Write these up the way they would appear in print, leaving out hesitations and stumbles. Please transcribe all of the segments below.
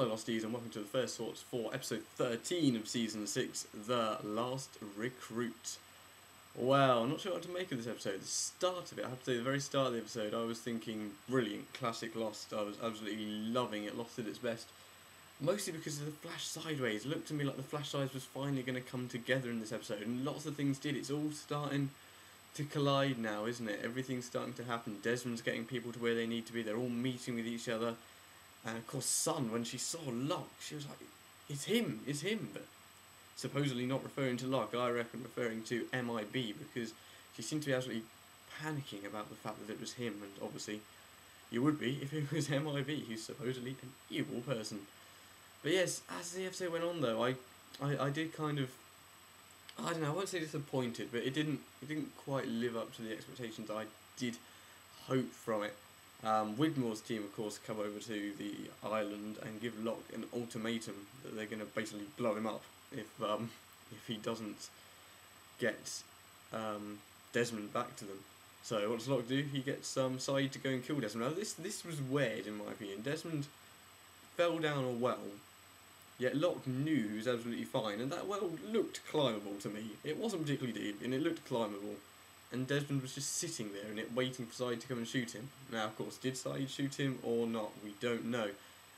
Hello Losties and welcome to the First Thoughts for episode 13 of season 6, The Last Recruit. Well, I'm not sure what to make of this episode. The start of it, I have to say, the very start of the episode, I was thinking brilliant, classic Lost. I was absolutely loving it, Lost at its best. Mostly because of the flash sideways. It looked to me like the flash sideways was finally going to come together in this episode, and lots of things did. It's all starting to collide now, isn't it? Everything's starting to happen. Desmond's getting people to where they need to be. They're all meeting with each other. And of course Sun, when she saw Locke, she was like, it's him, but supposedly not referring to Locke, I reckon referring to MIB, because she seemed to be absolutely panicking about the fact that it was him, and obviously you would be if it was MIB, who's supposedly an evil person. But yes, as the episode went on though, I did kind of, I don't know, I won't say disappointed, but it didn't quite live up to the expectations I did hope from it. Wigmore's team, of course, come over to the island and give Locke an ultimatum that they're going to basically blow him up if he doesn't get Desmond back to them. So what does Locke do? He gets Saeed to go and kill Desmond. Now this was weird in my opinion. Desmond fell down a well, yet Locke knew he was absolutely fine, and that well looked climbable to me. It wasn't particularly deep, and it looked climbable. And Desmond was just sitting there in it, waiting for Saeed to come and shoot him. Now, of course, did Saeed shoot him or not? We don't know.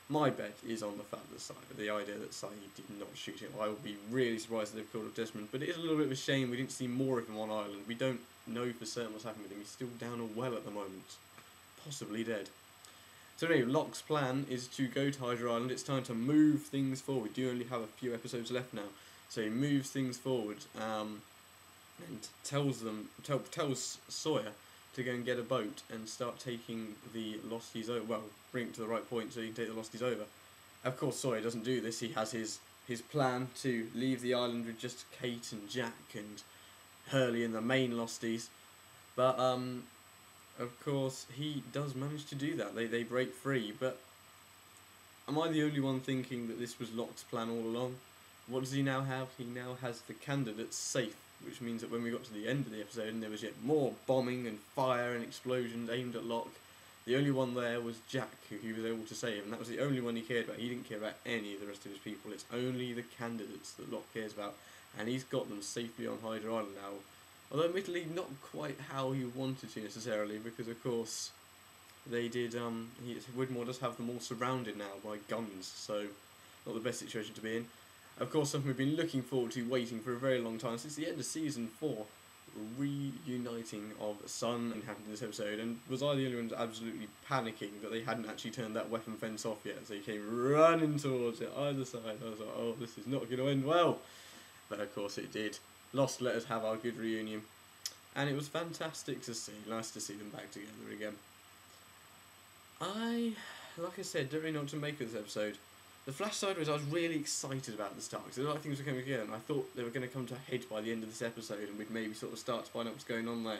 My bet is on the fact that the idea that Saeed did not shoot him. I would be really surprised if they've killed off Desmond, but it is a little bit of a shame we didn't see more of him on island. We don't know for certain what's happening with him. He's still down a well at the moment, possibly dead. So anyway, Locke's plan is to go to Hydra Island. It's time to move things forward. We do only have a few episodes left now, so he moves things forward. And tells Sawyer to go and get a boat and start taking the Losties over. Well, bring it to the right point so he can take the Losties over. Of course, Sawyer doesn't do this. He has his plan to leave the island with just Kate and Jack and Hurley and the main Losties. But of course, he does manage to do that. They break free. But am I the only one thinking that this was Locke's plan all along? What does he now have? He now has the candidates safe, which means that when we got to the end of the episode and there was yet more bombing and fire and explosions aimed at Locke, the only one there was Jack, who he was able to save, and that was the only one he cared about. He didn't care about any of the rest of his people. It's only the candidates that Locke cares about, and he's got them safely on Hydra Island now. Although admittedly not quite how he wanted to necessarily, because of course they did, Widmore does have them all surrounded now by guns, so not the best situation to be in. Of course, something we've been looking forward to, waiting for a very long time, since the end of Season 4, reuniting of Sun and happened in this episode, and was I the only one absolutely panicking that they hadn't actually turned that weapon fence off yet, so he came running towards it, either side. I was like, oh, this is not going to end well. But of course it did. Lost let us have our good reunion, and it was fantastic to see, nice to see them back together again. Like I said, don't really know what to make of this episode. The flash sideways I was really excited about at the start, because a lot of things were coming together, and I thought they were going to come to a head by the end of this episode, and we'd maybe sort of start to find out what's going on there.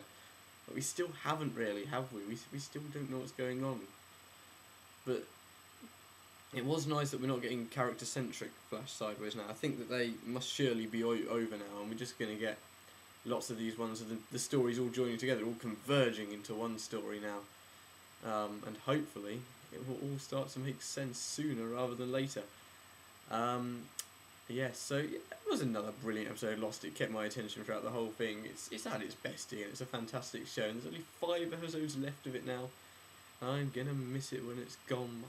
But we still haven't really, have we? We still don't know what's going on. But it was nice that we're not getting character-centric flash sideways now. I think that they must surely be over now, and we're just going to get lots of these ones, of the stories all joining together, all converging into one story now. And hopefully it will all start to make sense sooner rather than later. Yes, so it was another brilliant episode of Lost. It kept my attention throughout the whole thing. It's at its best here. It's a fantastic show, and there's only 5 episodes left of it now. I'm gonna miss it when it's gone.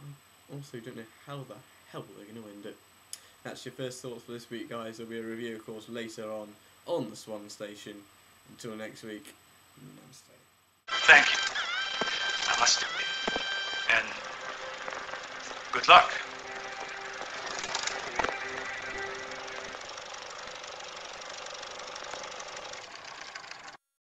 I also don't know how the hell they're gonna end it. That's your first thoughts for this week, guys. There'll be a review, of course, later on the Swan Station. Until next week, namaste. Thank you. Namaste. And good luck.